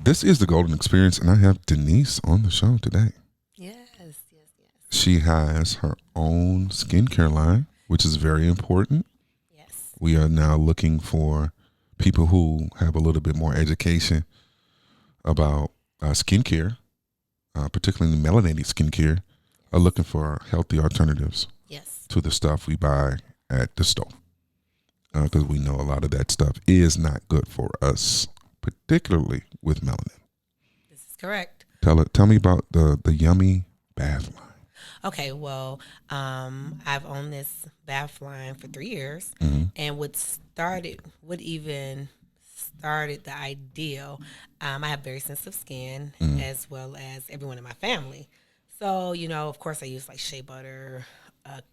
This is the Golden Experience, and I have Denise on the show today. Yes, yes, yes. She has her own skincare line, which is very important. Yes. We are now looking for people who have a little bit more education about skincare, particularly melanated skincare, are looking for healthy alternatives Yes. to the stuff we buy at the store. Because we know a lot of that stuff is not good for us, particularly with melanin. This is correct. Tell me about the yummy bath line. Okay, well, I've owned this bath line for 3 years, Mm-hmm. and what even started the ideal, I have very sensitive skin, Mm-hmm. as well as everyone in my family. So, of course, I use like shea butter,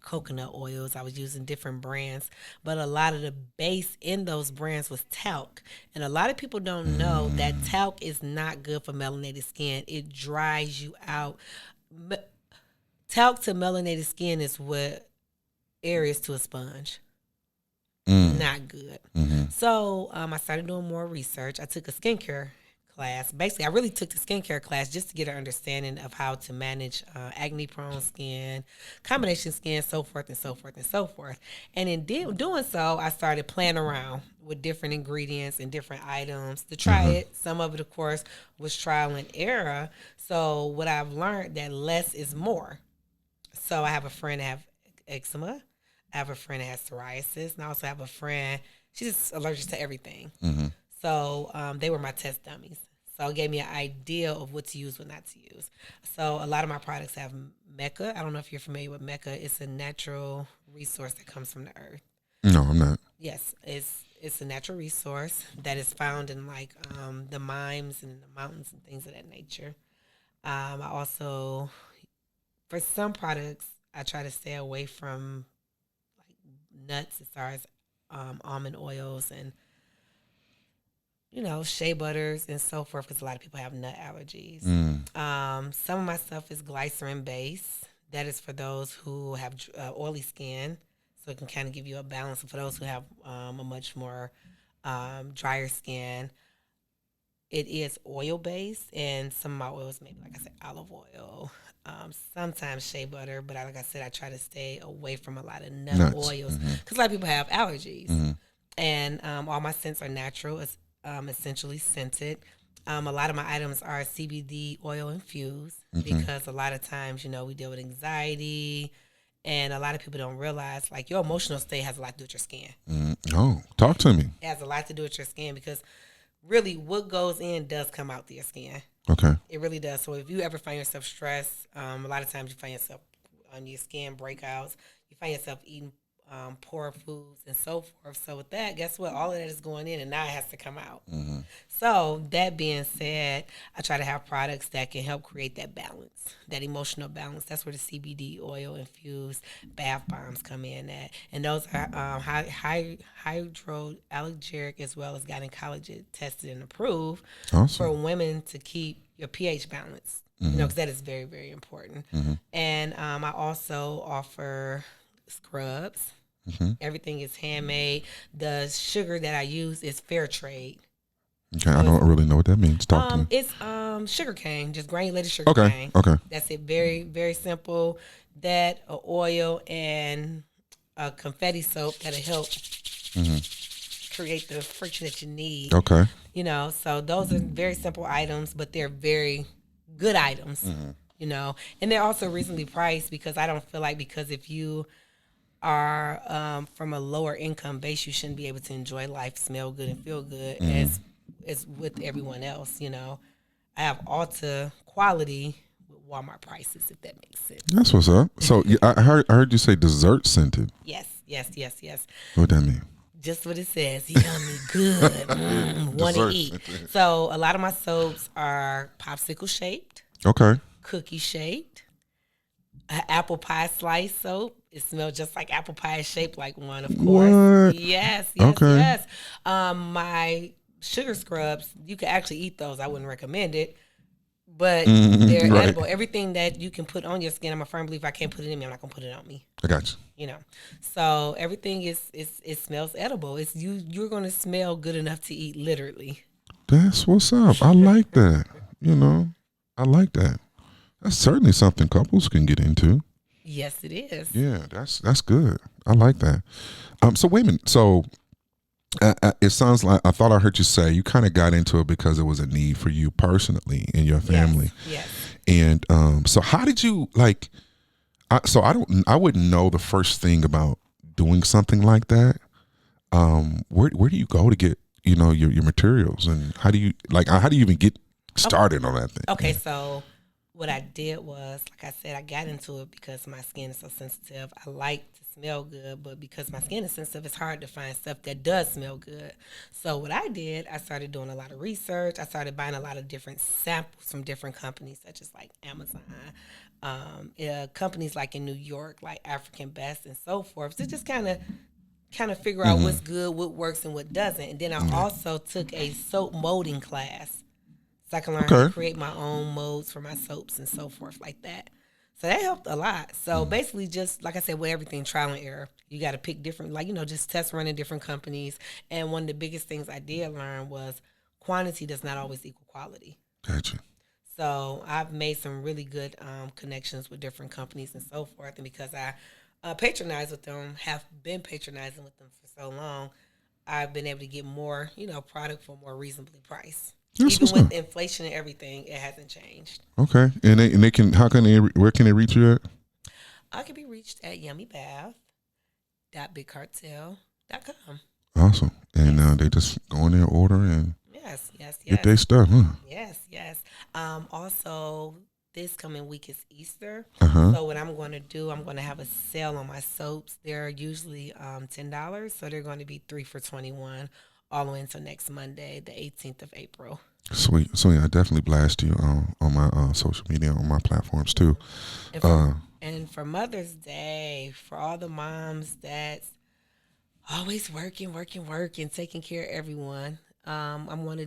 coconut oils. I was using different brands, but a lot of the base in those brands was talc. And a lot of people don't know that talc is not good for melanated skin. It dries you out. Talc to melanated skin is what air is to a sponge. Not good. Mm-hmm. So I started doing more research. I took a skincare class. Basically, I really took the skincare class just to get an understanding of how to manage acne-prone skin, combination skin, so forth and so forth and so forth. And in doing so, I started playing around with different ingredients and different items to try it. Some of it, of course, was trial and error. So what I've learned that less is more. So I have a friend that have eczema. I have a friend that has psoriasis, and I also have a friend, she's just allergic to everything. Mm-hmm. So they were my test dummies. So it gave me an idea of what to use, what not to use. So a lot of my products have Mecca. I don't know if you're familiar with Mecca. It's a natural resource that comes from the earth. No, I'm not. Yes, it's a natural resource that is found in like the mines and the mountains and things of that nature. I also, for some products, I try to stay away from nuts as far as almond oils and shea butters and so forth, because a lot of people have nut allergies. Some of my stuff is glycerin based. That is for those who have oily skin, so it can kind of give you a balance. And for those who have a much more drier skin, it is oil based, and some of my oils, maybe like I said, olive oil, sometimes shea butter. But like I said, I try to stay away from a lot of nut Nuts. oils because a lot of people have allergies. Mm-hmm. And all my scents are natural, essentially scented. A lot of my items are CBD oil infused because a lot of times, we deal with anxiety, and a lot of people don't realize like your emotional state has a lot to do with your skin. Oh, talk to me. It has a lot to do with your skin because really what goes in does come out to your skin. Okay. It really does. So if you ever find yourself stressed, a lot of times you find yourself on your skin breakouts. You find yourself eating poor foods and so forth. So with that, guess what? All of that is going in, and now it has to come out. Mm-hmm. So that being said, I try to have products that can help create that balance, that emotional balance. That's where the CBD oil infused bath bombs come in at, and those are hydroallergenic as well as gynecology tested and approved for Awesome. women to keep your pH balance. Mm-hmm. Because that is very, very important. Mm-hmm. And I also offer scrubs. Mm-hmm. Everything is handmade. The sugar that I use is fair trade. Okay, I don't really know what that means. Talk to me. It's sugar cane, just granulated sugar Okay. cane. Okay. That's it. Very, very simple. That, a oil, and a confetti soap that'll help create the friction that you need. Okay. So those are very simple items, but they're very good items. And they're also reasonably priced because I don't feel like because if you are from a lower income base, you shouldn't be able to enjoy life, smell good, and feel good as with everyone else. I have Ulta quality with Walmart prices, if that makes sense. That's what's up. So I heard you say dessert scented. Yes. What that mean? Just what it says. Yummy, good. Want to Dessert eat. scented. So a lot of my soaps are popsicle shaped, Okay. cookie shaped, apple pie slice soap. It smells just like apple pie, shaped like one, of course. What? Yes. Okay. My sugar scrubs, you can actually eat those. I wouldn't recommend it, but they're right. edible. Everything that you can put on your skin, I'm a firm believer. I can't put it in me, I'm not gonna put it on me. I got you. So everything is it smells edible. It's you're gonna smell good enough to eat, literally. That's what's up. I like that. You know, I like that. That's certainly something couples can get into. Yes, it is. Yeah, that's good. I like that. So wait a minute. So it sounds like I thought I heard you say you kind of got into it because it was a need for you personally and your family. Yes. And so how did you like? I wouldn't know the first thing about doing something like that. Where do you go to get your materials, and how do you even get started on that thing? Okay, so what I did was, like I said, I got into it because my skin is so sensitive. I like to smell good, but because my skin is sensitive, it's hard to find stuff that does smell good. So what I did, I started doing a lot of research. I started buying a lot of different samples from different companies, such as like Amazon, companies like in New York, like African Best and so forth. So just kind of figure out what's good, what works, and what doesn't. And then I also took a soap molding class, so I can learn how to create my own molds for my soaps and so forth like that. So that helped a lot. So basically, just like I said, with everything, trial and error. You got to pick different, just test running different companies. And one of the biggest things I did learn was quantity does not always equal quality. Gotcha. So I've made some really good connections with different companies and so forth. And because I patronize with them, have been patronizing with them for so long, I've been able to get more, product for more reasonably priced. That's Even with inflation and everything, it hasn't changed. Okay, and they can where can they reach you at? I can be reached at yummybath.bigcartel.com. Awesome, and they just go in there, order, and Yes. get their stuff, huh? Yes. Also, this coming week is Easter. Uh-huh. So what I'm going to do, I'm going to have a sale on my soaps. They're usually $10, so they're going to be 3 for $21 all the way until next Monday, the 18th of April. Sweet. So yeah, I definitely blast you on my social media, on my platforms too. And for Mother's Day, for all the moms that's always working, taking care of everyone, I'm going to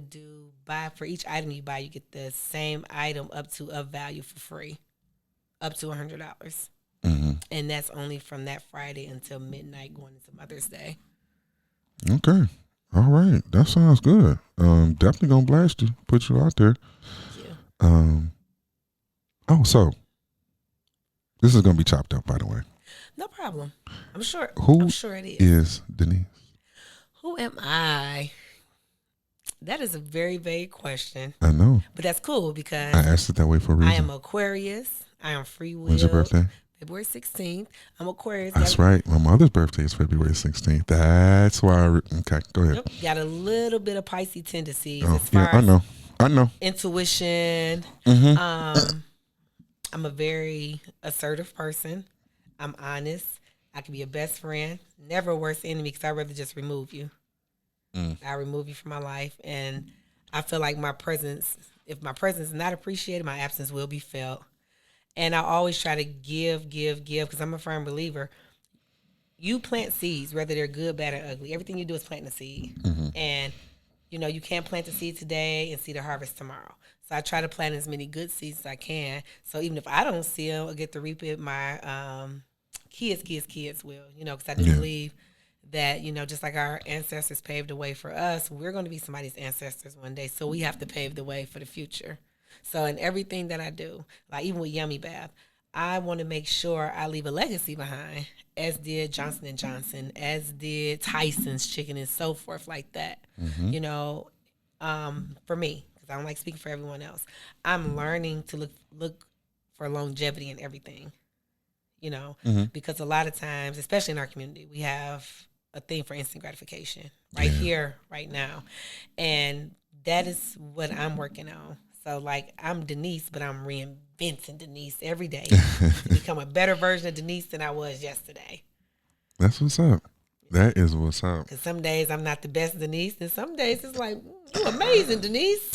buy for each item you buy, you get the same item up to a value for free, up to $100. Mm-hmm. And that's only from that Friday until midnight going into Mother's Day. Okay. All right. That sounds good. Definitely going to blast you, put you out there. Thank you. So this is going to be chopped up, by the way. No problem. I'm sure it is. Is Denise? Who am I? That is a very vague question. I know. But that's cool because I asked it that way for a reason. I am Aquarius. I am free will. When's your birthday? February 16th. I'm Aquarius. That's right. My mother's birthday is February 16th. That's why okay, go ahead. Yep. Got a little bit of Pisces tendencies as far as I know. Intuition. Mm-hmm. I'm a very assertive person. I'm honest. I can be a best friend. Never a worst enemy because I'd rather just remove you. I remove you from my life. And I feel like if my presence is not appreciated, my absence will be felt. And I always try to give because I'm a firm believer. You plant seeds, whether they're good, bad, or ugly. Everything you do is planting a seed. Mm-hmm. And, you can't plant the seed today and see the harvest tomorrow. So I try to plant as many good seeds as I can. So even if I don't see them or get to reap it, my kids will, because I do believe that, just like our ancestors paved the way for us, we're going to be somebody's ancestors one day. So we have to pave the way for the future. So in everything that I do, like even with Yummy Bath, I want to make sure I leave a legacy behind, as did Johnson & Johnson, as did Tyson's Chicken and so forth like that. Mm-hmm. For me, because I don't like speaking for everyone else, I'm learning to look for longevity in everything, because a lot of times, especially in our community, we have a thing for instant gratification here, right now. And that is what I'm working on. So, like, I'm Denise, but I'm reinventing Denise every day to become a better version of Denise than I was yesterday. That's what's up. That is what's up. Because some days I'm not the best Denise, and some days it's like, you're amazing, Denise.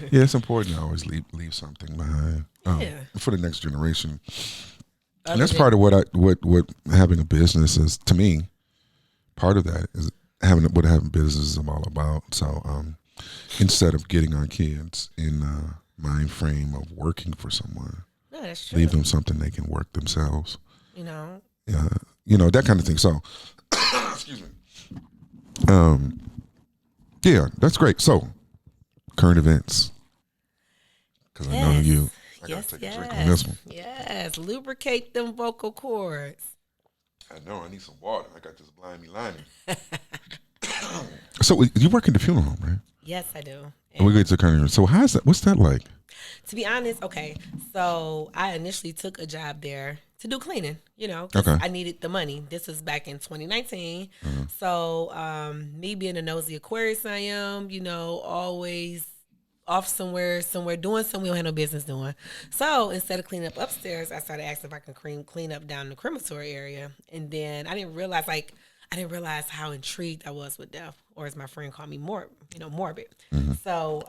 Yeah, it's important to always leave something behind for the next generation. And that's part of what having a business is, to me. Part of that is what having business is all about. So, instead of getting our kids in a mind frame of working for someone, no, that's true. leave them something they can work themselves. Yeah, that kind of thing. So, excuse me. Yeah, that's great. So, current events? Because I know you. I Yes, gotta take a drink on this one. yes. Lubricate them vocal cords. I know. I need some water. I got this blind me lining. So you work at the funeral home, right? Yes, I do. And we get to kind of. So how's that? What's that like? To be honest, okay. So I initially took a job there to do cleaning, 'cause Okay. I needed the money. This was back in 2019. So me being a nosy Aquarius I am, always off somewhere doing something we don't have no business doing. So instead of cleaning up upstairs, I started asking if I can clean up down the crematory area. And then I didn't realize how intrigued I was with death, or as my friend called me, morbid. So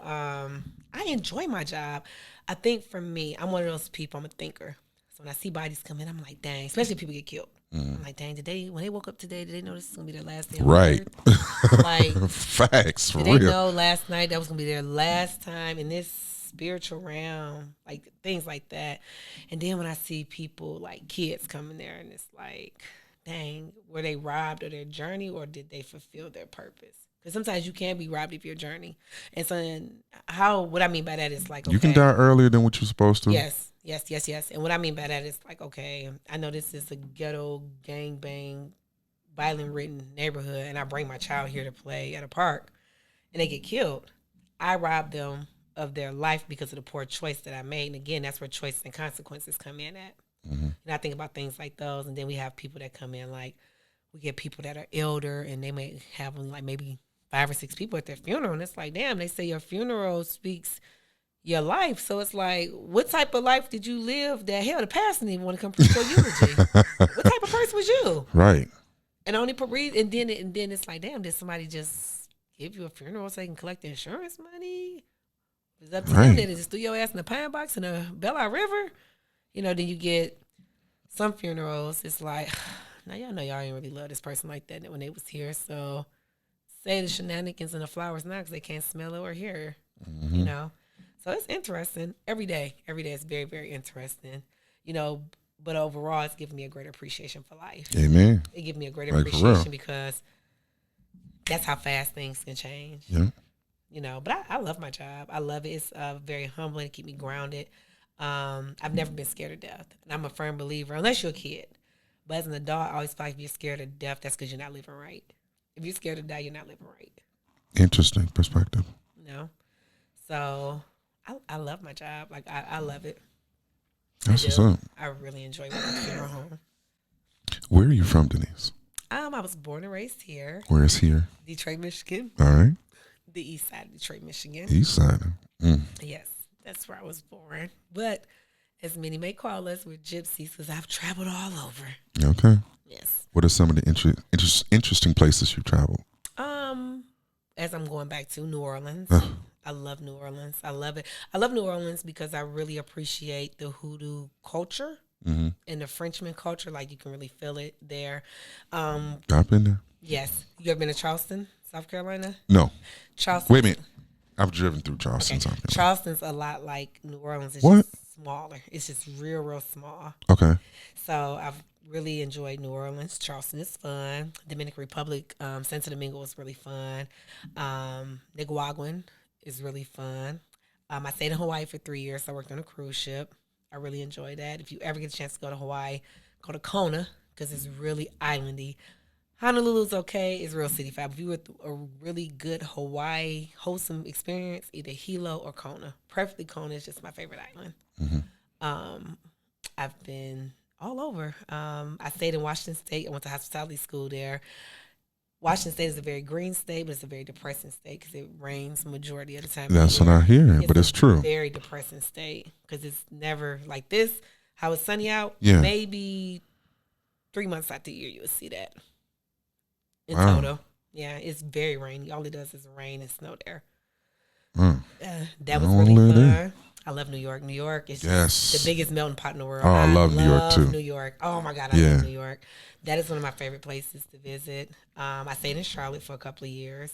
I enjoy my job. I think for me, I'm one of those people. I'm a thinker. So when I see bodies come in, I'm like, dang. Especially if people get killed. I'm like, dang. When they woke up today, did they know this is gonna be their last day on Right. earth? Like, Facts for did they real. know last night that was gonna be their last time in this spiritual realm? Like things like that. And then when I see people like kids coming there, and it's like, dang, were they robbed of their journey, or did they fulfill their purpose? Because sometimes you can be robbed of your journey. And so what I mean by that is like, okay, You can die earlier than what you're supposed to. yes. And what I mean by that is like, okay, I know this is a ghetto, gangbang, violent-ridden neighborhood, and I bring my child here to play at a park, and they get killed. I rob them of their life because of the poor choice that I made. And again, that's where choice and consequences come in at. And I think about things like those, and then we have people that come in, like we get people that are elder, and they may have like maybe 5 or 6 people at their funeral, and it's like, damn, they say your funeral speaks your life. So it's like, what type of life did you live that hell the pastor didn't even want to come preach your eulogy? What type of person was you? Right. And only and then it's like, damn, did somebody just give you a funeral so they can collect the insurance money? It's up to them. Did they just threw your ass in the pine box in the Bella River? Then you get some funerals. It's like, now y'all know y'all ain't really love this person like that when they was here. So say the shenanigans and the flowers now because they can't smell it or hear it, So it's interesting. Every day is very, very interesting, but overall it's given me a great appreciation for life. Amen. It gives me a great Like, for appreciation real. because that's how fast things can change. Yeah. But I love my job. I love it. It's very humbling to keep me grounded. I've never been scared of death. And I'm a firm believer, unless you're a kid. But as an adult, I always feel like if you're scared of death, that's because you're not living right. If you're scared to die, you're not living right. Interesting perspective. So I love my job. Like, I love it. That's what's up. I really enjoy working at a funeral home. Where are you from, Denise? I was born and raised here, Where is here? Detroit, Michigan, All right. the east side of Detroit, Michigan. East side. Yes, that's where I was born. But as many may call us, we're gypsies because I've traveled all over. Okay. Yes. What are some of the interesting places you've traveled? As I'm going back to New Orleans. I love New Orleans. I love it. I love New Orleans because I really appreciate the hoodoo culture and the Frenchman culture. Like, you can really feel it there. I've been there. Yes. You ever been to Charleston, South Carolina? No. Charleston. Wait a minute. I've driven through Charleston, South Carolina. Charleston's a lot like New Orleans. It's What? just smaller. It's just real small. Okay. So I've really enjoyed New Orleans. Charleston is fun. Dominican Republic, Santo Domingo was really fun. Nicaraguan is really fun. I stayed in Hawaii for 3 years. I worked on a cruise ship. I really enjoyed that. If you ever get a chance to go to Hawaii, go to Kona because it's really islandy. Honolulu's okay. It's real city vibe. If you want a really good Hawaii wholesome experience, either Hilo or Kona. Preferably Kona is just my favorite island. I've been all over. I stayed in Washington State. I went to hospitality school there. Washington State is a very green state, but it's a very depressing state because it rains majority of the time. That's what I hear, but it's a true. Very depressing state because it's never like this. How it's sunny out. Yeah. Maybe 3 months out the year you would see that. In Wow. total. Yeah, it's very rainy. All it does is rain and snow there. That was I wanna really live fun. there. I love New York. New York is Yes. the biggest melting pot in the world. Oh, I love New York, too. New York. Oh my God, I Yeah. love New York. That is one of my favorite places to visit. I stayed in Charlotte for a couple of years.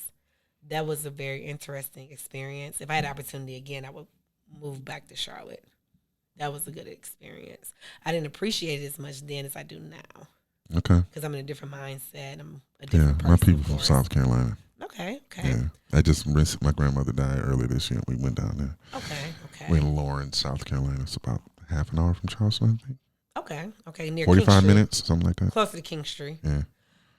That was a very interesting experience. If I had the opportunity again, I would move back to Charlotte. That was a good experience. I didn't appreciate it as much then as I do now Okay. because I'm in a different mindset. I'm a Yeah, different person. my people of from course. South Carolina. Okay. Yeah, I just my grandmother died earlier this year. We went down there. Okay. We're in Lawrence, South Carolina. It's about half an hour from Charleston, I think. Okay. Near King 45 Street. minutes, something like that. Closer to King Street. Yeah.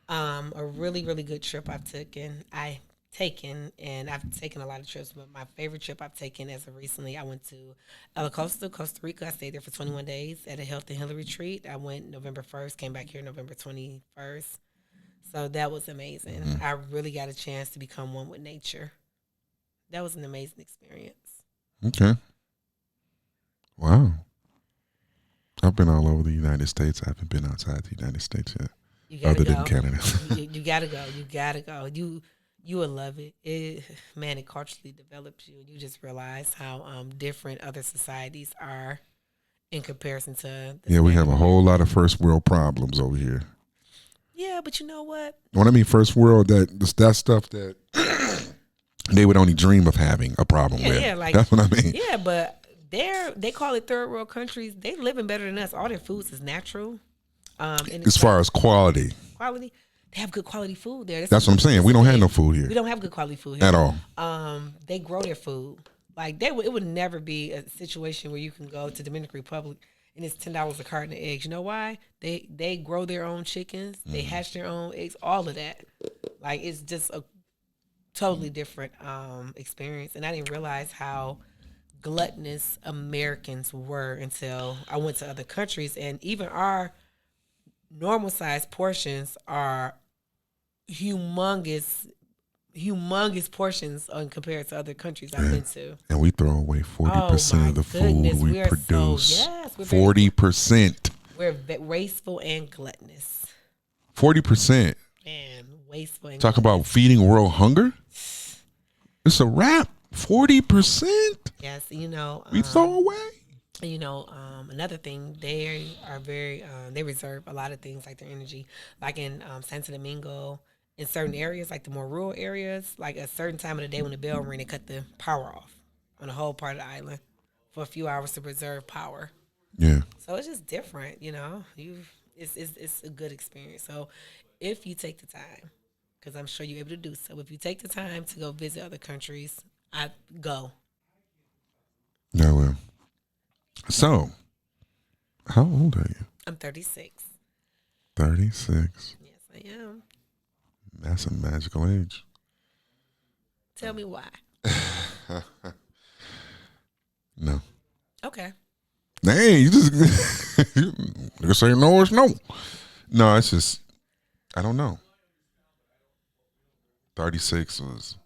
A really, really good trip I've taken. I've taken a lot of trips, but my favorite trip I've taken as of recently, I went to El Costa, Costa Rica. I stayed there for 21 days at a health and healing retreat. I went November 1st, came back here November 21st. So that was amazing. Mm-hmm. I really got a chance to become one with nature. That was an amazing experience. Okay. Wow. I've been all over the United States. I haven't been outside the United States yet. You gotta Other go. than Canada. you gotta go. You gotta go. You will love it. It culturally develops you. You just realize how different other societies are in comparison to. Yeah, we have a whole lot of first world problems over here. Yeah, but you know what? When I mean first world, that stuff that they would only dream of having a problem with. Yeah, like that's what I mean. Yeah, but they call it third world countries. They living better than us. All their foods is natural. And As far as quality, they have good quality food there. That's what I'm saying. We don't have no food here We don't have good quality food here at all. They grow their food. Like it would never be a situation where you can go to Dominican Republic and it's $10 a carton of eggs. You know why? They grow their own chickens. They hatch their own eggs. All of that. Like it's just a totally different experience. And I didn't realize how gluttonous Americans were until I went to other countries, and even our normal sized portions are humongous portions compared to other countries I've been to. And we throw away 40% of the food we produce. 40%. We're wasteful and gluttonous. 40%. And wasteful and Talk about feeding world hunger. It's a wrap. 40%. Yes, we throw away. Another thing, they are very they reserve a lot of things like their energy, like in Santo Domingo. In certain areas, like the more rural areas, like a certain time of the day when the bell ring, they cut the power off on the whole part of the island for a few hours to preserve power. Yeah. So it's just different, It's a good experience. So if you take the time, because I'm sure you're able to do so, if you take the time to go visit other countries, I go. Yeah, well. So, how old are you? I'm 36. 36. Yes, I am. That's a magical age. Tell me why. No. Okay. Dang, you just say no, it's no. No, it's just, I don't know. 36 was.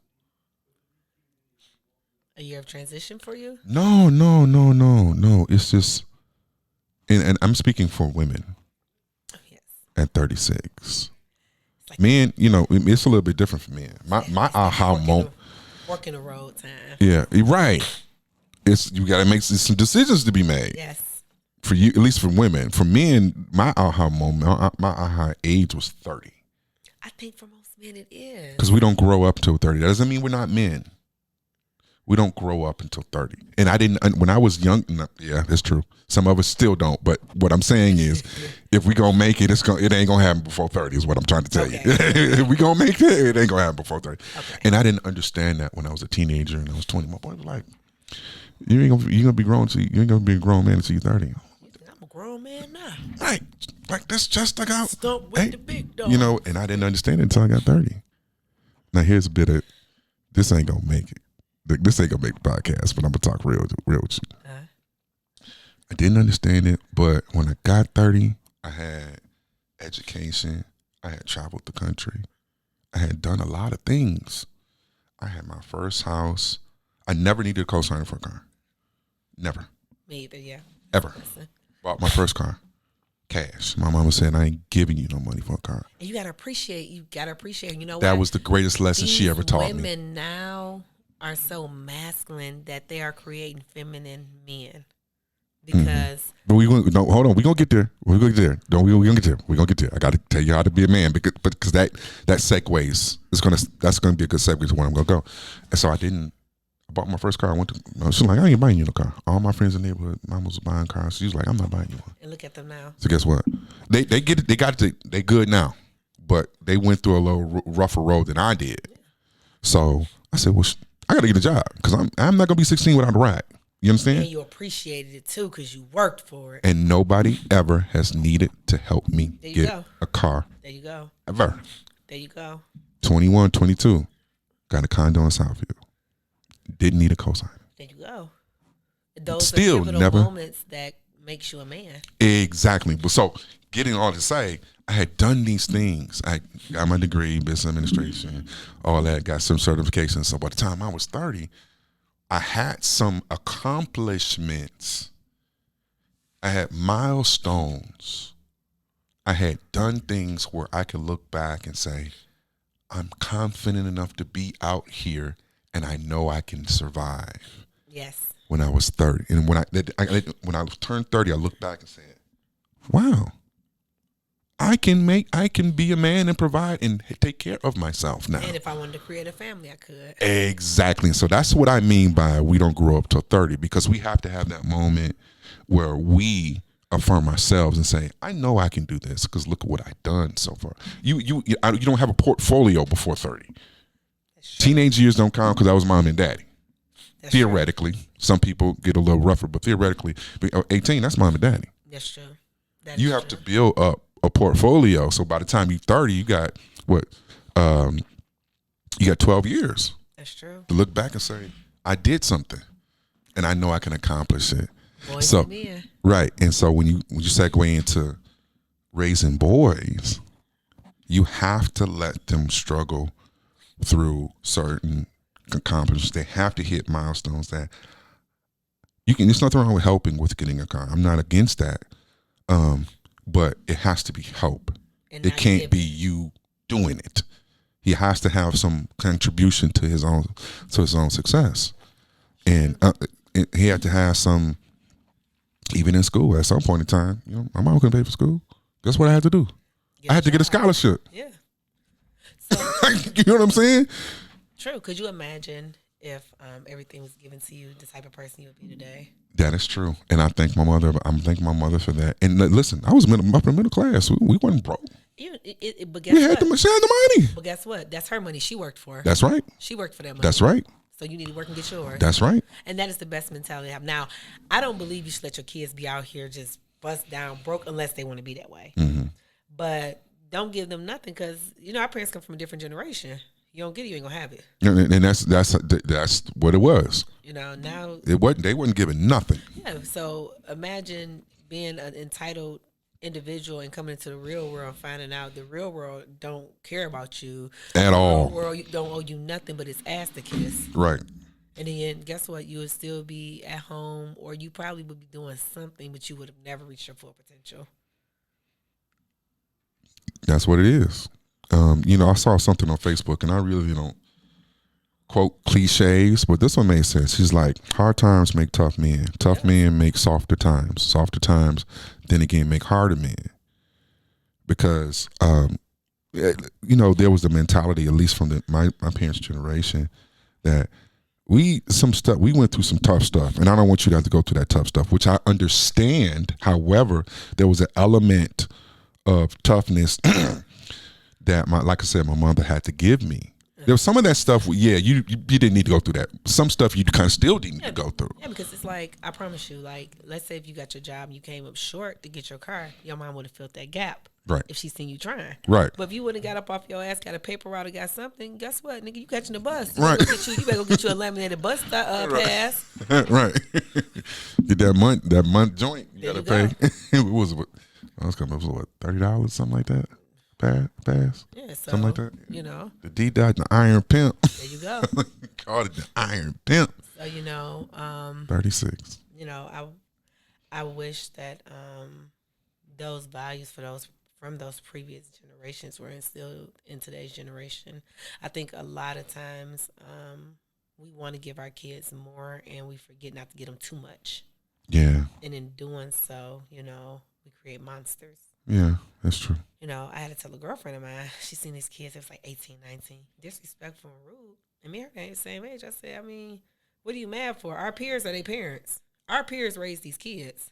A year of transition for you? No. It's just, and I'm speaking for women. Oh, yes. At 36. Men, it's a little bit different for men. My aha moment. Working the road time. Yeah, you're right. You got to make some decisions to be made. Yes. For you, at least for women. For men, my aha moment, my aha age was 30. I think for most men it is. Because we don't grow up till 30. That doesn't mean we're not men. We don't grow up until 30. And I didn't, when I was young, yeah, that's true. Some of us still don't. But what I'm saying is, if we gonna make it, it ain't gonna happen before 30 is what I'm trying to tell you. If we gonna make it ain't gonna happen before 30. Okay. And I didn't understand that when I was a teenager and I was 20. My boy was like, you gonna be grown you ain't gonna be a grown man until you're 30. I'm a grown man now. Right. Like this just like out. Stump with the big dog. And I didn't understand it until I got 30. Now here's a bit of, this ain't gonna make it. This ain't gonna make the podcast, but I'm gonna talk real with you. I didn't understand it, but when I got 30, I had education. I had traveled the country. I had done a lot of things. I had my first house. I never needed a co-signer for a car. Never. Me either, yeah. Ever. Bought my first car. Cash. My mama said, I ain't giving you no money for a car. And you gotta appreciate, that was the greatest lesson she ever taught me. Women now are so masculine that they are creating feminine men. Because but hold on, we're gonna get there. We're gonna get there. We're gonna get there. We're gonna get there. I gotta tell you how to be a man because that segues. That's gonna be a good segue to where I'm gonna go. And so I bought my first car. She's like, I ain't buying you no car. All my friends in the neighborhood, mom was buying cars. She was like, I'm not buying you one. And look at them now. So guess what? They get it. They got it. They good now, but they went through a little rougher road than I did. So I said, well, I got to get a job because I'm not gonna be 16 without a ride. You understand? And you appreciated it too because you worked for it. And nobody ever has needed to help me There you get go. a car There you go. ever. There you go. 21, 22, got a condo in Southfield. Didn't need a cosigner. There you go. Those Still are pivotal never- moments that makes you a man. Exactly. But so getting all to say, I had done these things. I got my degree, business administration, all that, got some certifications. So by the time I was 30, I had some accomplishments. I had milestones. I had done things where I could look back and say, I'm confident enough to be out here and I know I can survive. Yes. When I was 30. And when I turned 30, I looked back and said, wow, I can be a man and provide and take care of myself now. And if I wanted to create a family, I could. Exactly. So that's what I mean by we don't grow up till 30, because we have to have that moment where we affirm ourselves and say, I know I can do this because look at what I've done so far. You don't have a portfolio before 30. Teenage years don't count because I was mom and daddy. That's Theoretically, some people get a little rougher, but theoretically, 18, that's mom and daddy. That's true. You have to build up a portfolio. So by the time you're 30, you got what? You got 12 years. That's true. To look back and say, I did something, and I know I can accomplish it. Boys so and men. Right, and so when you segue into raising boys, you have to let them struggle through certain accomplishments. They have to hit milestones that you can. There's nothing wrong with helping with getting a car. I'm not against that, but it has to be help. And It can't be you doing it. He has to have some contribution to his own success, and he had to have some. Even in school, at some point in time, my mom couldn't pay for school. Guess what I had to do? I had to get a scholarship. Yeah. So, you know what I'm saying? True. Could you imagine if everything was given to you, the type of person you would be today? That is true, and I thank my mother. I'm thanking my mother for that. And listen, I was upper middle class. We wasn't broke. But guess We had what? she had the money. But guess what? That's her money. She worked for. That's right. She worked for that money. That's right. So you need to work and get yours. That's right. And that is the best mentality to have. Now, I don't believe you should let your kids be out here just bust down broke unless they want to be that way. Mm-hmm. But don't give them nothing because, our parents come from a different generation. You don't get it, you ain't going to have it. And that's what it was. Now. They wasn't giving nothing. Yeah, so imagine being an entitled individual and coming into the real world and finding out the real world don't care about you at all. The real world don't owe you nothing but its ass to kiss. Right. And then guess what? You would still be at home, or you probably would be doing something, but you would have never reached your full potential. That's what it is. I saw something on Facebook, and I really don't quote cliches, but this one made sense. He's like, hard times make tough men. Tough men make softer times. Softer times, then again, make harder men. Because, there was the mentality, at least from my parents' generation, that we went through some tough stuff, and I don't want you to have to go through that tough stuff, which I understand. However, there was an element of toughness that like I said, my mother had to give me. There was some of that stuff. You didn't need to go through that. Some stuff you kind of still didn't need to go through. Yeah, because it's like, I promise you, like, let's say if you got your job and you came up short to get your car, your mom would have filled that gap. Right. If she seen you trying. Right. But if you wouldn't have got up off your ass, got a paper route, or got something, guess what, nigga? You catching the bus. Right. You better go get you a laminated bus pass. Right. Get that month joint. You There gotta you pay. It was what $30, something like that. Pass. Yeah, so, something like that. The D-Dot, the Iron Pimp. There you go. Called it the Iron Pimp. So 36. I wish that those values from those previous generations were instilled in today's generation. I think a lot of times we want to give our kids more and we forget not to get them too much. Yeah. And in doing so, we create monsters. Yeah, that's true. I had to tell a girlfriend of mine, she seen these kids, it was like 18, 19, disrespectful and rude. And me and her ain't the same age. I said, what are you mad for? Our peers are their parents. Our peers raised these kids.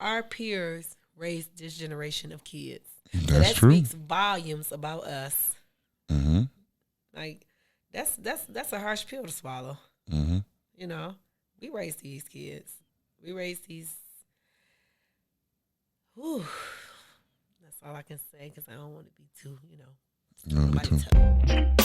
Our peers raised this generation of kids. That's so that true. speaks volumes about us. Mm-hmm. Like, that's a harsh pill to swallow. Mm-hmm. You know, we raise these kids. We raise these. Whew, that's all I can say because I don't want to be too, No, me nobody too. tell.